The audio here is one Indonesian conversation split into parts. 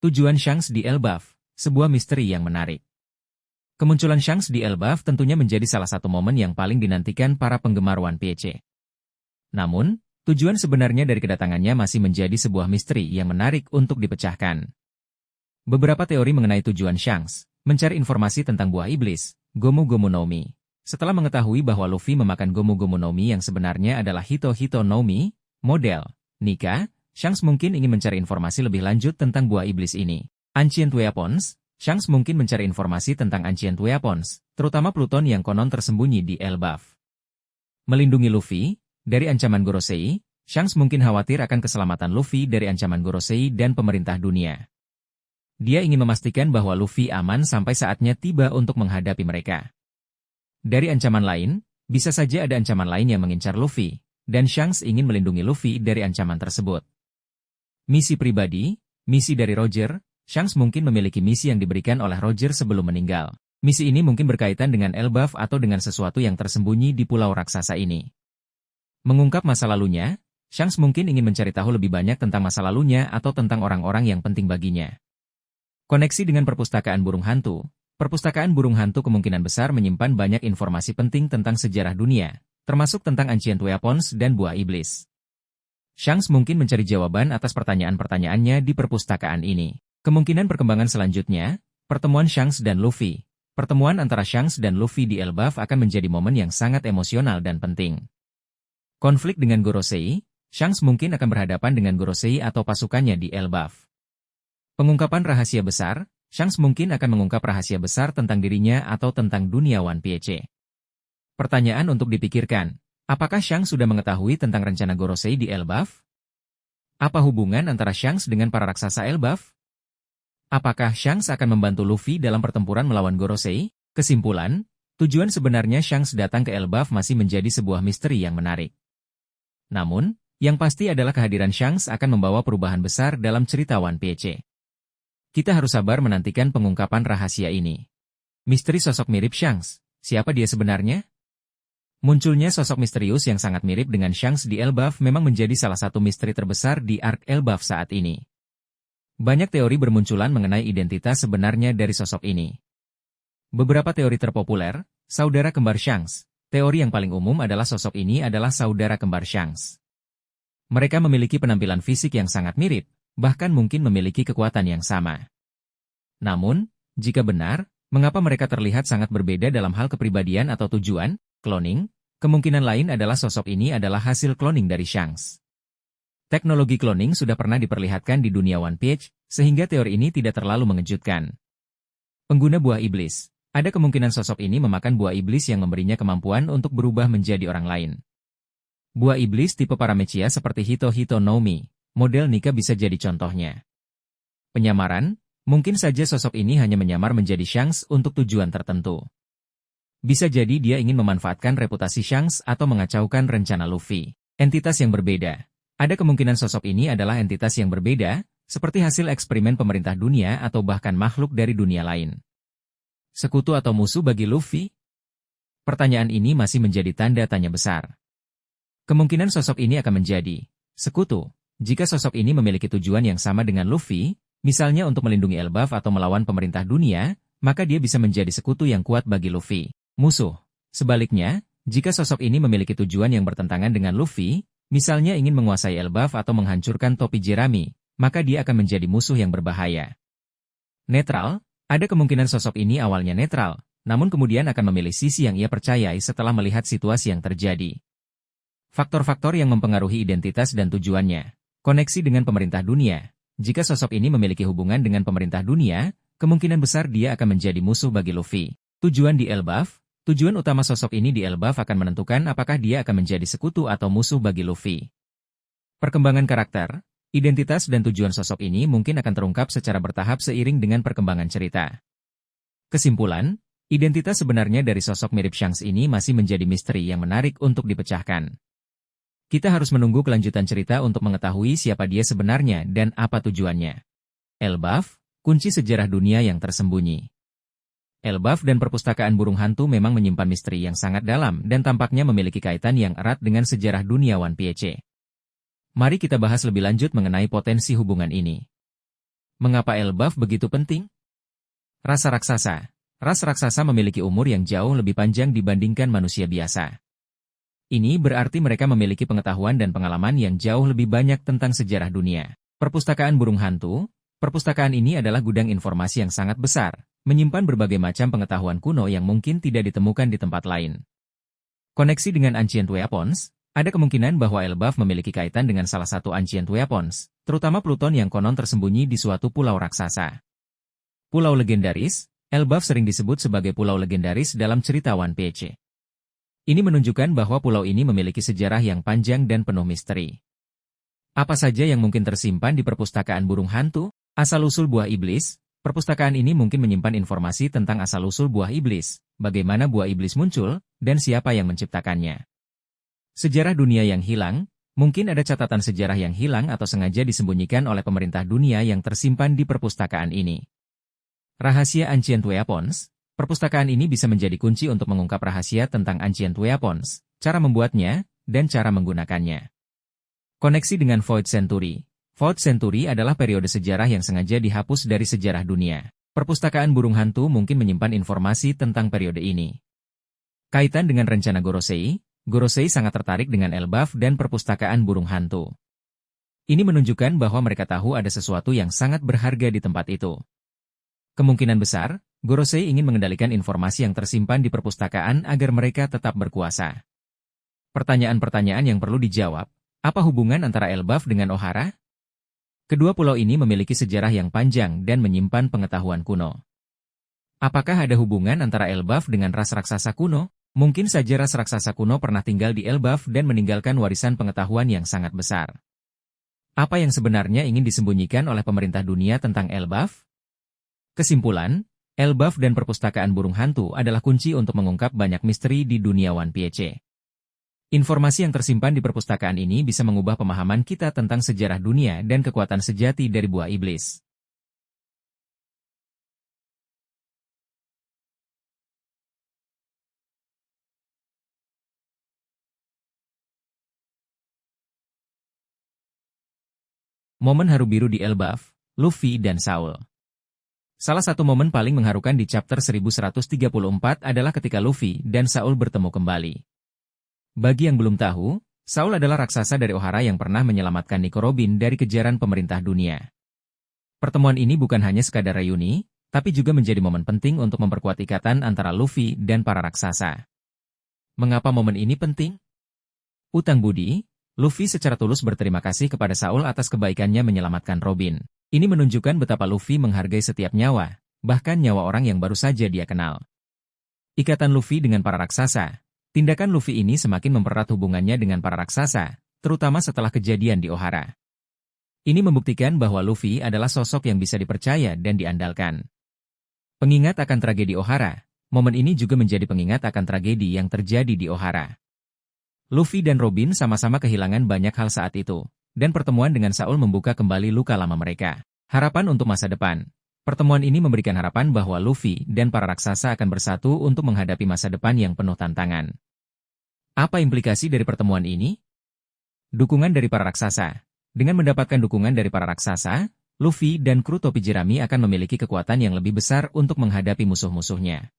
Tujuan Shanks di Elbaf, sebuah misteri yang menarik. Kemunculan Shanks di Elbaf tentunya menjadi salah satu momen yang paling dinantikan para penggemar One Piece. Namun, tujuan sebenarnya dari kedatangannya masih menjadi sebuah misteri yang menarik untuk dipecahkan. Beberapa teori mengenai tujuan Shanks, mencari informasi tentang buah iblis, Gomu Gomu no Mi. Setelah mengetahui bahwa Luffy memakan Gomu Gomu no Mi yang sebenarnya adalah Hito Hito no Mi, model Nika, Shanks mungkin ingin mencari informasi lebih lanjut tentang buah iblis ini. Ancient Weapons, Shanks mungkin mencari informasi tentang Ancient Weapons, terutama Pluton yang konon tersembunyi di Elbaf. Melindungi Luffy dari ancaman Gorosei, Shanks mungkin khawatir akan keselamatan Luffy dari ancaman Gorosei dan pemerintah dunia. Dia ingin memastikan bahwa Luffy aman sampai saatnya tiba untuk menghadapi mereka. Dari ancaman lain, bisa saja ada ancaman lain yang mengincar Luffy, dan Shanks ingin melindungi Luffy dari ancaman tersebut. Misi pribadi, misi dari Roger, Shanks mungkin memiliki misi yang diberikan oleh Roger sebelum meninggal. Misi ini mungkin berkaitan dengan Elbaf atau dengan sesuatu yang tersembunyi di pulau raksasa ini. Mengungkap masa lalunya, Shanks mungkin ingin mencari tahu lebih banyak tentang masa lalunya atau tentang orang-orang yang penting baginya. Koneksi dengan perpustakaan burung hantu. Perpustakaan burung hantu kemungkinan besar menyimpan banyak informasi penting tentang sejarah dunia, termasuk tentang Ancient Weapons dan buah iblis. Shanks mungkin mencari jawaban atas pertanyaan-pertanyaannya di perpustakaan ini. Kemungkinan perkembangan selanjutnya, pertemuan Shanks dan Luffy. Pertemuan antara Shanks dan Luffy di Elbaf akan menjadi momen yang sangat emosional dan penting. Konflik dengan Gorosei, Shanks mungkin akan berhadapan dengan Gorosei atau pasukannya di Elbaf. Pengungkapan rahasia besar, Shanks mungkin akan mengungkap rahasia besar tentang dirinya atau tentang dunia One Piece. Pertanyaan untuk dipikirkan. Apakah Shanks sudah mengetahui tentang rencana Gorosei di Elbaf? Apa hubungan antara Shanks dengan para raksasa Elbaf? Apakah Shanks akan membantu Luffy dalam pertempuran melawan Gorosei? Kesimpulan, tujuan sebenarnya Shanks datang ke Elbaf masih menjadi sebuah misteri yang menarik. Namun, yang pasti adalah kehadiran Shanks akan membawa perubahan besar dalam cerita One Piece. Kita harus sabar menantikan pengungkapan rahasia ini. Misteri sosok mirip Shanks, siapa dia sebenarnya? Munculnya sosok misterius yang sangat mirip dengan Shanks di Elbaf memang menjadi salah satu misteri terbesar di Arc Elbaf saat ini. Banyak teori bermunculan mengenai identitas sebenarnya dari sosok ini. Beberapa teori terpopuler, saudara kembar Shanks. Teori yang paling umum adalah sosok ini adalah saudara kembar Shanks. Mereka memiliki penampilan fisik yang sangat mirip, bahkan mungkin memiliki kekuatan yang sama. Namun, jika benar, mengapa mereka terlihat sangat berbeda dalam hal kepribadian atau tujuan? Cloning, kemungkinan lain adalah sosok ini adalah hasil cloning dari Shanks. Teknologi cloning sudah pernah diperlihatkan di dunia One Piece, sehingga teori ini tidak terlalu mengejutkan. Pengguna buah iblis, ada kemungkinan sosok ini memakan buah iblis yang memberinya kemampuan untuk berubah menjadi orang lain. Buah iblis tipe Paramecia seperti Hito Hito no Mi, model Nika bisa jadi contohnya. Penyamaran, mungkin saja sosok ini hanya menyamar menjadi Shanks untuk tujuan tertentu. Bisa jadi dia ingin memanfaatkan reputasi Shanks atau mengacaukan rencana Luffy. Entitas yang berbeda. Ada kemungkinan sosok ini adalah entitas yang berbeda, seperti hasil eksperimen pemerintah dunia atau bahkan makhluk dari dunia lain. Sekutu atau musuh bagi Luffy? Pertanyaan ini masih menjadi tanda tanya besar. Kemungkinan sosok ini akan menjadi sekutu, jika sosok ini memiliki tujuan yang sama dengan Luffy, misalnya untuk melindungi Elbaf atau melawan pemerintah dunia, maka dia bisa menjadi sekutu yang kuat bagi Luffy. Musuh. Sebaliknya, jika sosok ini memiliki tujuan yang bertentangan dengan Luffy, misalnya ingin menguasai Elbaf atau menghancurkan topi jerami, maka dia akan menjadi musuh yang berbahaya. Netral, ada kemungkinan sosok ini awalnya netral, namun kemudian akan memilih sisi yang ia percayai setelah melihat situasi yang terjadi. Faktor-faktor yang mempengaruhi identitas dan tujuannya. Koneksi dengan pemerintah dunia. Jika sosok ini memiliki hubungan dengan pemerintah dunia, kemungkinan besar dia akan menjadi musuh bagi Luffy. Tujuan di Elbaf. Tujuan utama sosok ini di Elbaf akan menentukan apakah dia akan menjadi sekutu atau musuh bagi Luffy. Perkembangan karakter, identitas dan tujuan sosok ini mungkin akan terungkap secara bertahap seiring dengan perkembangan cerita. Kesimpulan, identitas sebenarnya dari sosok mirip Shanks ini masih menjadi misteri yang menarik untuk dipecahkan. Kita harus menunggu kelanjutan cerita untuk mengetahui siapa dia sebenarnya dan apa tujuannya. Elbaf, kunci sejarah dunia yang tersembunyi. Elbaf dan perpustakaan burung hantu memang menyimpan misteri yang sangat dalam dan tampaknya memiliki kaitan yang erat dengan sejarah dunia One Piece. Mari kita bahas lebih lanjut mengenai potensi hubungan ini. Mengapa Elbaf begitu penting? Rasa raksasa. Ras raksasa memiliki umur yang jauh lebih panjang dibandingkan manusia biasa. Ini berarti mereka memiliki pengetahuan dan pengalaman yang jauh lebih banyak tentang sejarah dunia. Perpustakaan burung hantu. Perpustakaan ini adalah gudang informasi yang sangat besar, menyimpan berbagai macam pengetahuan kuno yang mungkin tidak ditemukan di tempat lain. Koneksi dengan Ancient Weapons. Ada kemungkinan bahwa Elbaf memiliki kaitan dengan salah satu Ancient Weapons, terutama Pluton yang konon tersembunyi di suatu pulau raksasa. Pulau legendaris. Elbaf sering disebut sebagai pulau legendaris dalam cerita One Piece. Ini menunjukkan bahwa pulau ini memiliki sejarah yang panjang dan penuh misteri. Apa saja yang mungkin tersimpan di perpustakaan burung hantu? Asal-usul buah iblis. Perpustakaan ini mungkin menyimpan informasi tentang asal-usul buah iblis, bagaimana buah iblis muncul, dan siapa yang menciptakannya. Sejarah dunia yang hilang. Mungkin ada catatan sejarah yang hilang atau sengaja disembunyikan oleh pemerintah dunia yang tersimpan di perpustakaan ini. Rahasia Ancient Weapons. Perpustakaan ini bisa menjadi kunci untuk mengungkap rahasia tentang Ancient Weapons, cara membuatnya, dan cara menggunakannya. Koneksi dengan Void Century. Void Century adalah periode sejarah yang sengaja dihapus dari sejarah dunia. Perpustakaan burung hantu mungkin menyimpan informasi tentang periode ini. Kaitan dengan rencana Gorosei. Gorosei sangat tertarik dengan Elbaf dan perpustakaan burung hantu. Ini menunjukkan bahwa mereka tahu ada sesuatu yang sangat berharga di tempat itu. Kemungkinan besar, Gorosei ingin mengendalikan informasi yang tersimpan di perpustakaan agar mereka tetap berkuasa. Pertanyaan-pertanyaan yang perlu dijawab. Apa hubungan antara Elbaf dengan Ohara? Kedua pulau ini memiliki sejarah yang panjang dan menyimpan pengetahuan kuno. Apakah ada hubungan antara Elbaf dengan ras raksasa kuno? Mungkin saja ras raksasa kuno pernah tinggal di Elbaf dan meninggalkan warisan pengetahuan yang sangat besar. Apa yang sebenarnya ingin disembunyikan oleh pemerintah dunia tentang Elbaf? Kesimpulan, Elbaf dan perpustakaan burung hantu adalah kunci untuk mengungkap banyak misteri di dunia One Piece. Informasi yang tersimpan di perpustakaan ini bisa mengubah pemahaman kita tentang sejarah dunia dan kekuatan sejati dari buah iblis. Momen haru biru di Elbaf, Luffy dan Saul. Salah satu momen paling mengharukan di chapter 1134 adalah ketika Luffy dan Saul bertemu kembali. Bagi yang belum tahu, Saul adalah raksasa dari Ohara yang pernah menyelamatkan Nico Robin dari kejaran pemerintah dunia. Pertemuan ini bukan hanya sekadar reuni, tapi juga menjadi momen penting untuk memperkuat ikatan antara Luffy dan para raksasa. Mengapa momen ini penting? Utang budi, Luffy secara tulus berterima kasih kepada Saul atas kebaikannya menyelamatkan Robin. Ini menunjukkan betapa Luffy menghargai setiap nyawa, bahkan nyawa orang yang baru saja dia kenal. Ikatan Luffy dengan para raksasa. Tindakan Luffy ini semakin mempererat hubungannya dengan para raksasa, terutama setelah kejadian di Ohara. Ini membuktikan bahwa Luffy adalah sosok yang bisa dipercaya dan diandalkan. Pengingat akan tragedi Ohara. Momen ini juga menjadi pengingat akan tragedi yang terjadi di Ohara. Luffy dan Robin sama-sama kehilangan banyak hal saat itu. Dan pertemuan dengan Saul membuka kembali luka lama mereka. Harapan untuk masa depan. Pertemuan ini memberikan harapan bahwa Luffy dan para raksasa akan bersatu untuk menghadapi masa depan yang penuh tantangan. Apa implikasi dari pertemuan ini? Dukungan dari para raksasa. Dengan mendapatkan dukungan dari para raksasa, Luffy dan kru topi jerami akan memiliki kekuatan yang lebih besar untuk menghadapi musuh-musuhnya.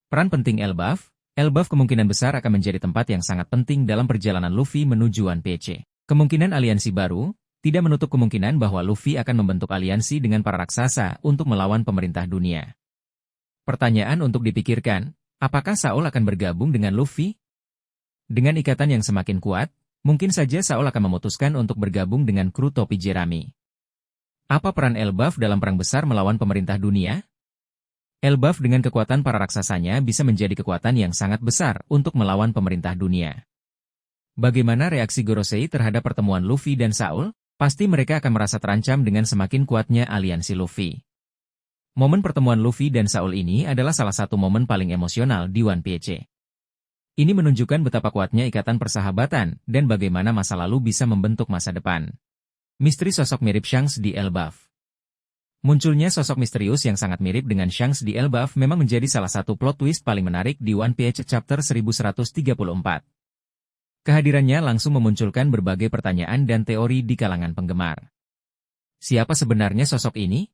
Peran penting Elbaf. Elbaf kemungkinan besar akan menjadi tempat yang sangat penting dalam perjalanan Luffy menuju One Piece. Kemungkinan aliansi baru, tidak menutup kemungkinan bahwa Luffy akan membentuk aliansi dengan para raksasa untuk melawan pemerintah dunia. Pertanyaan untuk dipikirkan, apakah Saul akan bergabung dengan Luffy? Dengan ikatan yang semakin kuat, mungkin saja Saul akan memutuskan untuk bergabung dengan kru topi jerami. Apa peran Elbaf dalam perang besar melawan pemerintah dunia? Elbaf dengan kekuatan para raksasanya bisa menjadi kekuatan yang sangat besar untuk melawan pemerintah dunia. Bagaimana reaksi Gorosei terhadap pertemuan Luffy dan Saul? Pasti mereka akan merasa terancam dengan semakin kuatnya aliansi Luffy. Momen pertemuan Luffy dan Saul ini adalah salah satu momen paling emosional di One Piece. Ini menunjukkan betapa kuatnya ikatan persahabatan dan bagaimana masa lalu bisa membentuk masa depan. Misteri sosok mirip Shanks di Elbaf. Munculnya sosok misterius yang sangat mirip dengan Shanks di Elbaf memang menjadi salah satu plot twist paling menarik di One Piece chapter 1134. Kehadirannya langsung memunculkan berbagai pertanyaan dan teori di kalangan penggemar. Siapa sebenarnya sosok ini?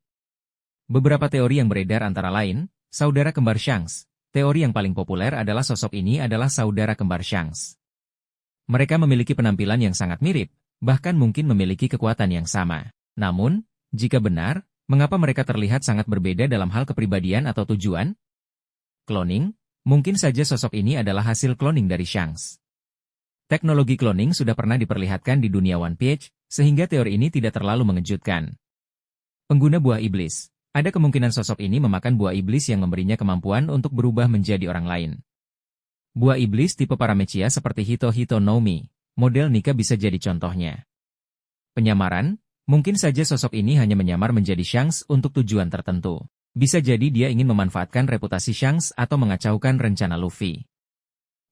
Beberapa teori yang beredar antara lain, saudara kembar Shanks. Teori yang paling populer adalah sosok ini adalah saudara kembar Shanks. Mereka memiliki penampilan yang sangat mirip, bahkan mungkin memiliki kekuatan yang sama. Namun, jika benar, mengapa mereka terlihat sangat berbeda dalam hal kepribadian atau tujuan? Cloning, mungkin saja sosok ini adalah hasil cloning dari Shanks. Teknologi cloning sudah pernah diperlihatkan di dunia One Piece, sehingga teori ini tidak terlalu mengejutkan. Pengguna buah iblis. Ada kemungkinan sosok ini memakan buah iblis yang memberinya kemampuan untuk berubah menjadi orang lain. Buah iblis tipe Paramecia seperti Hito Hito no Mi, model Nika bisa jadi contohnya. Penyamaran, mungkin saja sosok ini hanya menyamar menjadi Shanks untuk tujuan tertentu. Bisa jadi dia ingin memanfaatkan reputasi Shanks atau mengacaukan rencana Luffy.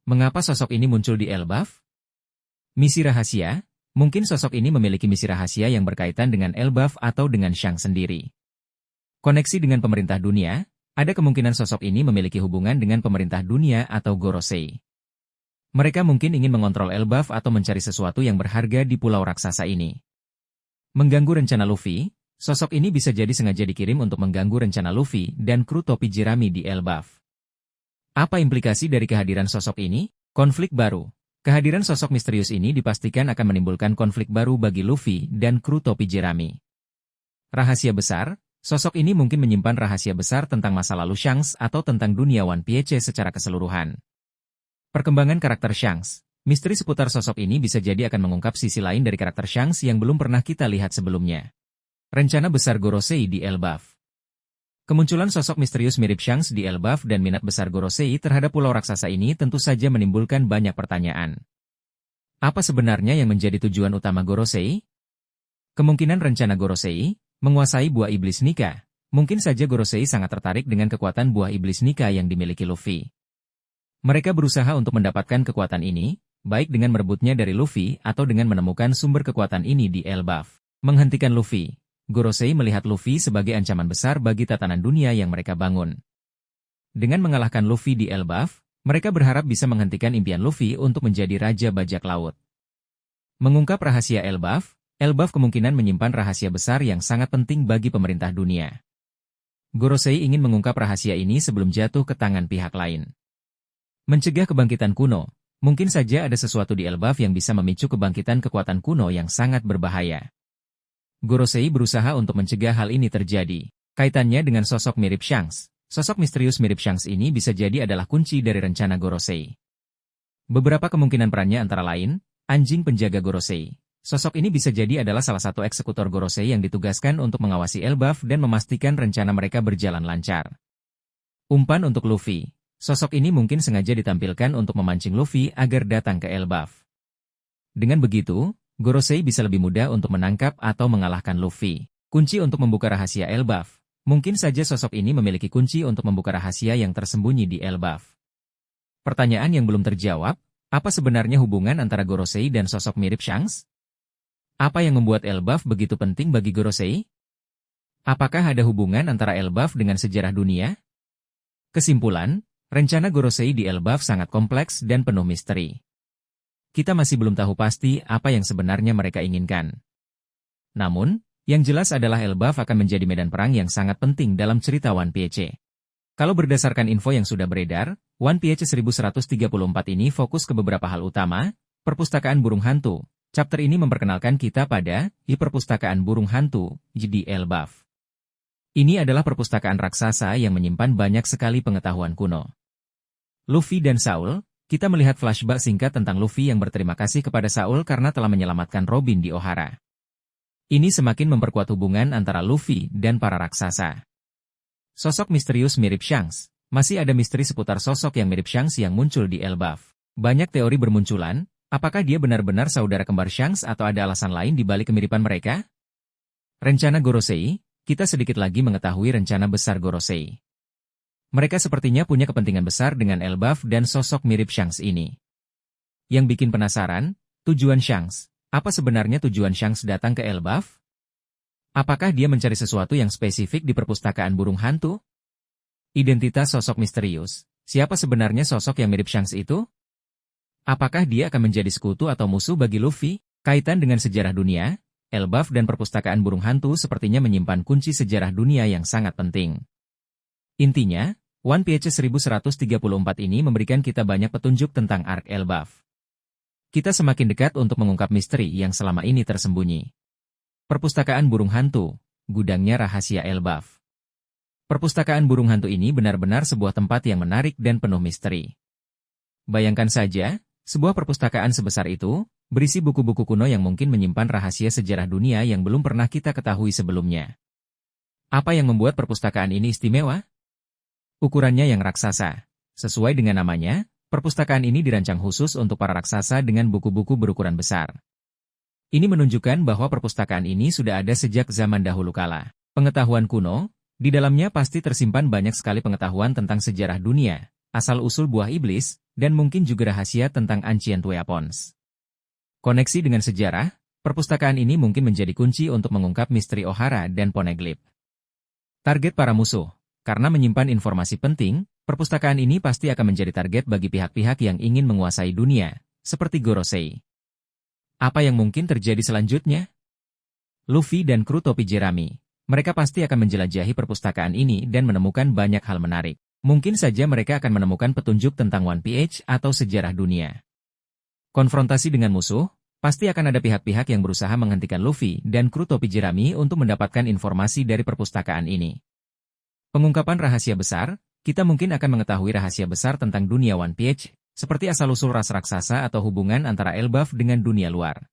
Mengapa sosok ini muncul di Elbaf? Misi rahasia, mungkin sosok ini memiliki misi rahasia yang berkaitan dengan Elbaf atau dengan Shanks sendiri. Koneksi dengan pemerintah dunia, ada kemungkinan sosok ini memiliki hubungan dengan pemerintah dunia atau Gorosei. Mereka mungkin ingin mengontrol Elbaf atau mencari sesuatu yang berharga di pulau raksasa ini. Mengganggu rencana Luffy, sosok ini bisa jadi sengaja dikirim untuk mengganggu rencana Luffy dan kru topi jerami di Elbaf. Apa implikasi dari kehadiran sosok ini? Konflik baru. Kehadiran sosok misterius ini dipastikan akan menimbulkan konflik baru bagi Luffy dan kru topi jerami. Rahasia besar. Sosok ini mungkin menyimpan rahasia besar tentang masa lalu Shanks atau tentang dunia One Piece secara keseluruhan. Perkembangan karakter Shanks. Misteri seputar sosok ini bisa jadi akan mengungkap sisi lain dari karakter Shanks yang belum pernah kita lihat sebelumnya. Rencana besar Gorosei di Elbaf. Kemunculan sosok misterius mirip Shanks di Elbaf dan minat besar Gorosei terhadap pulau raksasa ini tentu saja menimbulkan banyak pertanyaan. Apa sebenarnya yang menjadi tujuan utama Gorosei? Kemungkinan rencana Gorosei menguasai buah iblis Nika. Mungkin saja Gorosei sangat tertarik dengan kekuatan buah iblis Nika yang dimiliki Luffy. Mereka berusaha untuk mendapatkan kekuatan ini, baik dengan merebutnya dari Luffy atau dengan menemukan sumber kekuatan ini di Elbaf. Menghentikan Luffy. Gorosei melihat Luffy sebagai ancaman besar bagi tatanan dunia yang mereka bangun. Dengan mengalahkan Luffy di Elbaf, mereka berharap bisa menghentikan impian Luffy untuk menjadi Raja Bajak Laut. Mengungkap rahasia Elbaf. Elbaf kemungkinan menyimpan rahasia besar yang sangat penting bagi pemerintah dunia. Gorosei ingin mengungkap rahasia ini sebelum jatuh ke tangan pihak lain. Mencegah kebangkitan kuno. Mungkin saja ada sesuatu di Elbaf yang bisa memicu kebangkitan kekuatan kuno yang sangat berbahaya. Gorosei berusaha untuk mencegah hal ini terjadi. Kaitannya dengan sosok mirip Shanks. Sosok misterius mirip Shanks ini bisa jadi adalah kunci dari rencana Gorosei. Beberapa kemungkinan perannya antara lain, anjing penjaga Gorosei. Sosok ini bisa jadi adalah salah satu eksekutor Gorosei yang ditugaskan untuk mengawasi Elbaf dan memastikan rencana mereka berjalan lancar. Umpan untuk Luffy. Sosok ini mungkin sengaja ditampilkan untuk memancing Luffy agar datang ke Elbaf. Dengan begitu, Gorosei bisa lebih mudah untuk menangkap atau mengalahkan Luffy. Kunci untuk membuka rahasia Elbaf. Mungkin saja sosok ini memiliki kunci untuk membuka rahasia yang tersembunyi di Elbaf. Pertanyaan yang belum terjawab, apa sebenarnya hubungan antara Gorosei dan sosok mirip Shanks? Apa yang membuat Elbaf begitu penting bagi Gorosei? Apakah ada hubungan antara Elbaf dengan sejarah dunia? Kesimpulan, rencana Gorosei di Elbaf sangat kompleks dan penuh misteri. Kita masih belum tahu pasti apa yang sebenarnya mereka inginkan. Namun, yang jelas adalah Elbaf akan menjadi medan perang yang sangat penting dalam cerita One Piece. Kalau berdasarkan info yang sudah beredar, One Piece 1134 ini fokus ke beberapa hal utama, perpustakaan burung hantu. Chapter ini memperkenalkan kita pada perpustakaan burung hantu di Elbaf. Ini adalah perpustakaan raksasa yang menyimpan banyak sekali pengetahuan kuno. Luffy dan Saul, kita melihat flashback singkat tentang Luffy yang berterima kasih kepada Saul karena telah menyelamatkan Robin di Ohara. Ini semakin memperkuat hubungan antara Luffy dan para raksasa. Sosok misterius mirip Shanks. Masih ada misteri seputar sosok yang mirip Shanks yang muncul di Elbaf. Banyak teori bermunculan. Apakah dia benar-benar saudara kembar Shanks atau ada alasan lain di balik kemiripan mereka? Rencana Gorosei, kita sedikit lagi mengetahui rencana besar Gorosei. Mereka sepertinya punya kepentingan besar dengan Elbaf dan sosok mirip Shanks ini. Yang bikin penasaran, tujuan Shanks. Apa sebenarnya tujuan Shanks datang ke Elbaf? Apakah dia mencari sesuatu yang spesifik di perpustakaan burung hantu? Identitas sosok misterius. Siapa sebenarnya sosok yang mirip Shanks itu? Apakah dia akan menjadi sekutu atau musuh bagi Luffy? Kaitan dengan sejarah dunia, Elbaf dan perpustakaan burung hantu sepertinya menyimpan kunci sejarah dunia yang sangat penting. Intinya, One Piece 1134 ini memberikan kita banyak petunjuk tentang Ark Elbaf. Kita semakin dekat untuk mengungkap misteri yang selama ini tersembunyi. Perpustakaan burung hantu, gudangnya rahasia Elbaf. Perpustakaan burung hantu ini benar-benar sebuah tempat yang menarik dan penuh misteri. Bayangkan saja, sebuah perpustakaan sebesar itu, berisi buku-buku kuno yang mungkin menyimpan rahasia sejarah dunia yang belum pernah kita ketahui sebelumnya. Apa yang membuat perpustakaan ini istimewa? Ukurannya yang raksasa. Sesuai dengan namanya, perpustakaan ini dirancang khusus untuk para raksasa dengan buku-buku berukuran besar. Ini menunjukkan bahwa perpustakaan ini sudah ada sejak zaman dahulu kala. Pengetahuan kuno, di dalamnya pasti tersimpan banyak sekali pengetahuan tentang sejarah dunia, asal-usul buah iblis, dan mungkin juga rahasia tentang Ancient Weapons. Koneksi dengan sejarah, perpustakaan ini mungkin menjadi kunci untuk mengungkap misteri Ohara dan Poneglyph. Target para musuh. Karena menyimpan informasi penting, perpustakaan ini pasti akan menjadi target bagi pihak-pihak yang ingin menguasai dunia, seperti Gorosei. Apa yang mungkin terjadi selanjutnya? Luffy dan kru topi jerami. Mereka pasti akan menjelajahi perpustakaan ini dan menemukan banyak hal menarik. Mungkin saja mereka akan menemukan petunjuk tentang One Piece atau sejarah dunia. Konfrontasi dengan musuh, pasti akan ada pihak-pihak yang berusaha menghentikan Luffy dan kru topi jerami untuk mendapatkan informasi dari perpustakaan ini. Pengungkapan rahasia besar, kita mungkin akan mengetahui rahasia besar tentang dunia One Piece, seperti asal-usul ras raksasa atau hubungan antara Elbaf dengan dunia luar.